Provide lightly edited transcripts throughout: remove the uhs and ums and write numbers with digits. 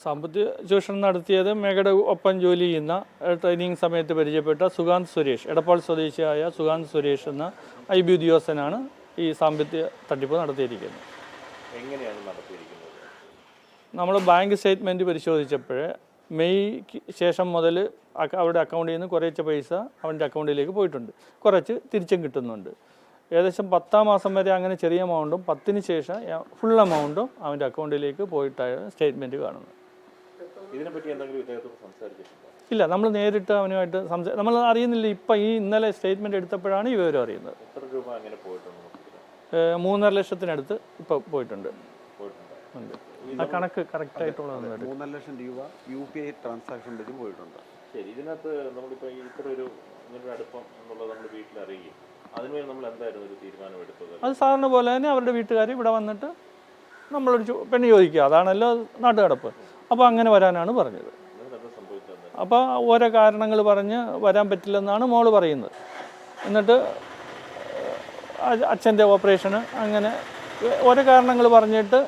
സാമ്പത്തിക ചൂഷണം നടത്തിയത് മേഘയുടെ ഒപ്പം ജോലി ചെയ്യുന്ന ട്രെയിനിങ് സമയത്ത് പരിചയപ്പെട്ട സുഗാന്ത് സുരേഷ്, എടപ്പാൾ സ്വദേശിയായ സുഗാന്ത് സുരേഷ് എന്ന IB ഉദ്യോഗസ്ഥനാണ് ഈ സാമ്പത്തിക തട്ടിപ്പ് നടത്തിയിരിക്കുന്നത്. എങ്ങനെയാണ് നടത്തിയിരിക്കുന്നത്? നമ്മൾ ബാങ്ക് സ്റ്റേറ്റ്മെൻറ്റ് പരിശോധിച്ചപ്പോൾ മെയ്ക്ക് ശേഷം മുതൽ അവരുടെ അക്കൗണ്ടിൽ നിന്ന് കുറച്ച് പൈസ അവൻ്റെ അക്കൗണ്ടിലേക്ക് പോയിട്ടുണ്ട്, കുറച്ച് തിരിച്ചും കിട്ടുന്നുണ്ട്. ഏകദേശം 10ാം മാസം വരെ അങ്ങനെ ചെറിയ എമൗണ്ടും 10ന് ശേഷം ഫുൾ എമൗണ്ടും അവൻ്റെ അക്കൗണ്ടിലേക്ക് പോയിട്ടാണ് സ്റ്റേറ്റ്മെൻറ്റ് കാണുന്നത്. ഇതിനെപ്പറ്റി എന്തെങ്കിലും ഇദ്ദേഹത്തോട് സംസാരിച്ചിട്ടുണ്ടോ? ഇല്ല, നമ്മൾ നേരിട്ട് അവനുമായിട്ട് നമ്മൾ അറിയുന്നില്ല. ഇപ്പം ഈ ഇന്നലെ സ്റ്റേറ്റ്മെൻറ്റ് എടുത്തപ്പോഴാണ് ഈ വിവരം അറിയുന്നത്. എത്ര രൂപ അങ്ങനെ പോയിട്ടുണ്ട്? 3.5 ലക്ഷത്തിനടുത്ത് ഇപ്പോൾ പോയിട്ടുണ്ട്. ആ കണക്ക് കറക്റ്റായിട്ടുള്ളത് 3.5 ലക്ഷം രൂപ UPI ട്രാൻസാക്ഷൻ വഴി പോയിട്ടുണ്ട്. ശരി, ഇതിനകത്ത് നമ്മളിപ്പോൾ ഇത്ര ഇങ്ങനൊരു അടുപ്പം എന്നുള്ളത് നമ്മൾ വീട്ടിൽ അറിയുകയും അതിനുവേണ്ടി നമ്മൾ എന്തായിരുന്നു ഒരു തീരുമാനം എടുത്തത്? അത് സാറിന് പോലെ തന്നെ അവരുടെ വീട്ടുകാർ ഇവിടെ വന്നിട്ട് നമ്മളൊരു പെണ്ണ് ചോദിക്കുക, അതാണല്ലോ നാട്ടുകടപ്പ്. അപ്പോൾ അങ്ങനെ വരാനാണ് പറഞ്ഞത്. അപ്പോൾ ഓരോ കാരണങ്ങൾ പറഞ്ഞ് വരാൻ പറ്റില്ലെന്നാണ് മോള് പറയുന്നത്. എന്നിട്ട് അച്ഛൻ്റെ ഓപ്പറേഷന് അങ്ങനെ ഓരോ കാരണങ്ങൾ പറഞ്ഞിട്ട്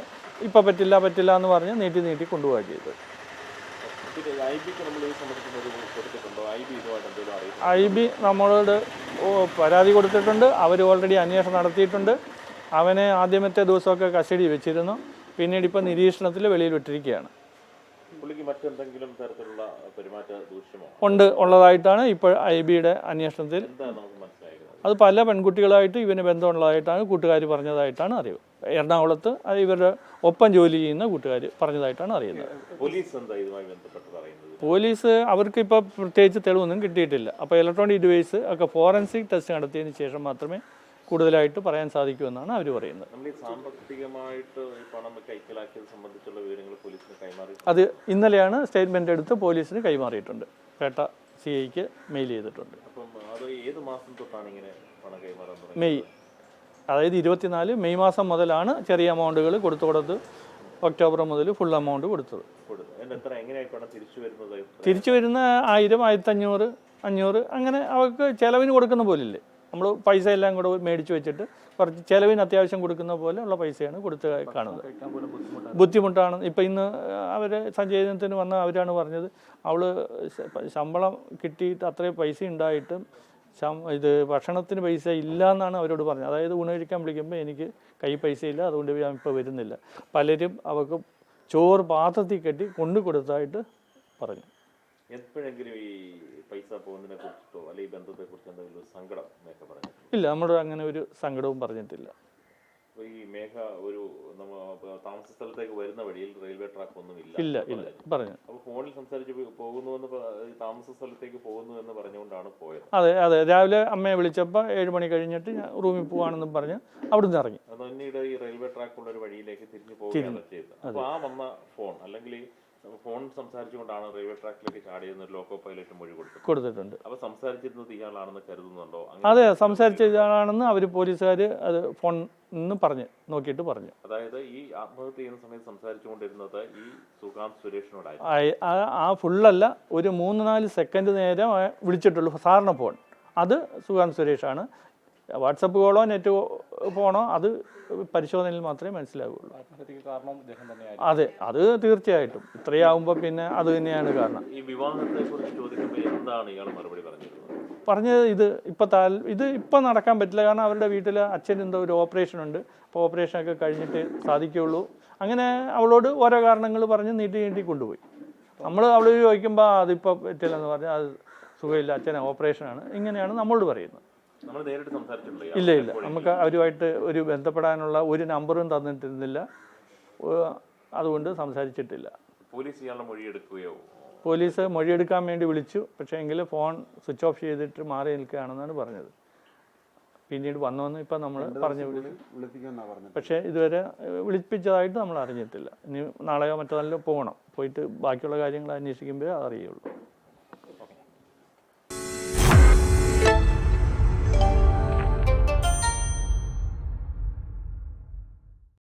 ഇപ്പം പറ്റില്ല എന്ന് പറഞ്ഞ് നീട്ടി കൊണ്ടുപോവുക ചെയ്തത്. IB നമ്മളോട് പരാതി കൊടുത്തിട്ടുണ്ട്. അവർ ഓൾറെഡി അന്വേഷണം നടത്തിയിട്ടുണ്ട്. അവനെ ആദ്യമത്തെ ദിവസമൊക്കെ കസ്റ്റഡി വെച്ചിരുന്നു. പിന്നീട് ഇപ്പം നിരീക്ഷണത്തിൽ വെളിയിൽ വിട്ടിരിക്കുകയാണ്. ഉള്ളതായിട്ടാണ് ഇപ്പോൾ IBയുടെ അന്വേഷണത്തിൽ. അത് പല പെൺകുട്ടികളായിട്ട് ഇവന് ബന്ധമുള്ളതായിട്ടാണ് കൂട്ടുകാർ പറഞ്ഞതായിട്ടാണ് അറിവ്. എറണാകുളത്ത് ഇവരുടെ ഒപ്പം ജോലി ചെയ്യുന്ന കൂട്ടുകാർ പറഞ്ഞതായിട്ടാണ് അറിയുന്നത്. പോലീസ് അവർക്ക് ഇപ്പോൾ പ്രത്യേകിച്ച് തെളിവൊന്നും കിട്ടിയിട്ടില്ല. അപ്പോൾ ഇലക്ട്രോണിക് ഡിവൈസ് ഒക്കെ ഫോറൻസിക് ടെസ്റ്റ് നടത്തിയതിന് ശേഷം മാത്രമേ കൂടുതലായിട്ട് പറയാൻ സാധിക്കുമെന്നാണ് അവർ പറയുന്നത്. അത് ഇന്നലെയാണ് സ്റ്റേറ്റ്മെൻ്റ് എടുത്ത് പോലീസിന് കൈമാറിയിട്ടുണ്ട്. പേട്ട CIക്ക് മെയിൽ ചെയ്തിട്ടുണ്ട്. മെയ്, അതായത് 24 മെയ് മാസം മുതലാണ് ചെറിയ എമൗണ്ടുകൾ കൊടുത്ത് ഒക്ടോബർ മുതൽ ഫുൾ എമൗണ്ട് കൊടുത്തത്. തിരിച്ചു വരുന്ന 1000, 1500, 500 അങ്ങനെ അവർക്ക് ചിലവിന് കൊടുക്കുന്ന പോലില്ലേ. നമ്മൾ പൈസ എല്ലാം കൂടെ മേടിച്ച് വെച്ചിട്ട് കുറച്ച് ചിലവിന് അത്യാവശ്യം കൊടുക്കുന്ന പോലെ ഉള്ള പൈസയാണ് കൊടുത്ത് കാണുന്നത്. ബുദ്ധിമുട്ടാണ്. ഇപ്പം ഇന്ന് അവർ സഞ്ചയനത്തിന് വന്ന അവരാണ് പറഞ്ഞത്, അവൾ ശമ്പളം കിട്ടിയിട്ട് അത്രയും പൈസ ഉണ്ടായിട്ടും ഇത് ഭക്ഷണത്തിന് പൈസ ഇല്ല എന്നാണ് അവരോട് പറഞ്ഞത്. അതായത് ഊണഴിക്കാൻ വിളിക്കുമ്പോൾ എനിക്ക് കൈ പൈസ ഇല്ല, അതുകൊണ്ട് ഞാൻ ഇപ്പോൾ വരുന്നില്ല. പലരും അവർക്ക് ചോറ് പാത്രത്തിൽ കെട്ടി കൊണ്ടു കൊടുത്തായിട്ട് പറഞ്ഞു. എപ്പോഴെങ്കിലും ഈ പൈസ പോകുന്നതിനെ കുറിച്ചിട്ടോ അല്ലെങ്കിൽ ബന്ധത്തെ കുറിച്ച് എന്തെങ്കിലും സങ്കടം മേഘ പറഞ്ഞു? ഇല്ല, നമ്മുടെ അങ്ങനെ ഒരു സങ്കടവും പറഞ്ഞിട്ടില്ല. ഈ മേഘ ഒരു താമസ സ്ഥലത്തേക്ക് വരുന്ന വഴിയിൽ റെയിൽവേ ട്രാക്ക് ഒന്നും ഇല്ല പറഞ്ഞു. അപ്പോൾ ഫോണിൽ സംസാരിച്ച് പോകുന്നുവെന്ന് താമസ സ്ഥലത്തേക്ക് പോകുന്നു എന്ന് പറഞ്ഞുകൊണ്ടാണ് പോയത്. അതെ, രാവിലെ അമ്മയെ വിളിച്ചപ്പോൾ 7 മണി കഴിഞ്ഞിട്ട് ഞാൻ റൂമിൽ പോവാണെന്നും പറഞ്ഞ് അവിടുന്ന് ഇറങ്ങി. പിന്നീട് ഈ റെയിൽവേ ട്രാക്കുള്ള ഒരു വഴിയിലേക്ക് തിരിഞ്ഞു പോവുകയാണ് ചെയ്തത്. അപ്പോൾ ആ വന്ന ഫോൺ അല്ലെങ്കിൽ ഫോൺ സംസാരിച്ചുകൊണ്ടാണ് റെയിൽവേ ട്രാക്കിലേക്ക് ചാടിയെന്ന് ലോക്കോ പൈലറ്റ് മൊഴി കൊടുത്തിട്ടുണ്ട്. അപ്പോൾ സംസാരിച്ചിരുന്നത് ഇയാളാണെന്ന് കരുതുന്നുണ്ടോ? അതെ, സംസാരിച്ച ഇയാളാണെന്ന് അവർ പോലീസുകാർ അത് ഫോൺ നിന്ന് നോക്കിയിട്ട് പറഞ്ഞു. അതായത് ഈ ആത്മഹത്യ ചെയ്യുന്ന സമയത്ത് സംസാരിച്ചുകൊണ്ടിരുന്നത് ഈ സുഗാന്ത് സുരേഷിനോടായി. ആ ഫുള്ളല്ല, ഒരു 3-4 സെക്കൻഡ് നേരം വിളിച്ചിട്ടുള്ളൂ സാറിന് ഫോൺ. അത് സുഗാന്ത് സുരേഷാണ്. വാട്സപ്പ് കോളോ നെറ്റ് ഫോണോ അത് പരിശോധനയിൽ മാത്രമേ മനസ്സിലാവുകയുള്ളൂ. അതെ, അത് തീർച്ചയായിട്ടും. ഇത്രയാവുമ്പോൾ പിന്നെ അത് തന്നെയാണ് കാരണം. ഈ വിവാഹത്തെ കുറിച്ച് ചോദിക്കുമ്പോൾ എന്താണ് ഇയാൾ മറുപടി പറഞ്ഞത്? ഇത് ഇപ്പം നടക്കാൻ പറ്റില്ല, കാരണം അവരുടെ വീട്ടിൽ അച്ഛൻ എന്തോ ഒരു ഓപ്പറേഷൻ ഉണ്ട്, അപ്പോൾ ഓപ്പറേഷനൊക്കെ കഴിഞ്ഞിട്ട് സാധിക്കുകയുള്ളൂ. അങ്ങനെ അവളോട് ഓരോ കാരണങ്ങൾ പറഞ്ഞ് നീട്ടി കൊണ്ടുപോയി. അവൾ ചോദിക്കുമ്പോൾ അതിപ്പോൾ പറ്റില്ലെന്ന് പറഞ്ഞാൽ അത് സുഖമില്ല, അച്ഛന് ഓപ്പറേഷനാണ്, ഇങ്ങനെയാണ് നമ്മളോട് പറയുന്നത്. ഇല്ല, നമുക്ക് അവരുമായിട്ട് ഒരു ബന്ധപ്പെടാനുള്ള ഒരു നമ്പറും തന്നിട്ടിരുന്നില്ല, അതുകൊണ്ട് സംസാരിച്ചിട്ടില്ല. പോലീസ് മൊഴിയെടുക്കാൻ വേണ്ടി വിളിച്ചു, പക്ഷേ എങ്കിൽ ഫോൺ സ്വിച്ച് ഓഫ് ചെയ്തിട്ട് മാറി നിൽക്കുകയാണെന്നാണ് പറഞ്ഞത്. പിന്നീട് വന്നുവന്ന് ഇപ്പം നമ്മൾ പറഞ്ഞു പക്ഷേ ഇതുവരെ വിളിപ്പിച്ചതായിട്ട് നമ്മൾ അറിഞ്ഞിട്ടില്ല. ഇനി നാളെയോ മറ്റന്നാളിലോ പോകണം, പോയിട്ട് ബാക്കിയുള്ള കാര്യങ്ങൾ അന്വേഷിക്കുമ്പോഴേ അറിയുള്ളൂ.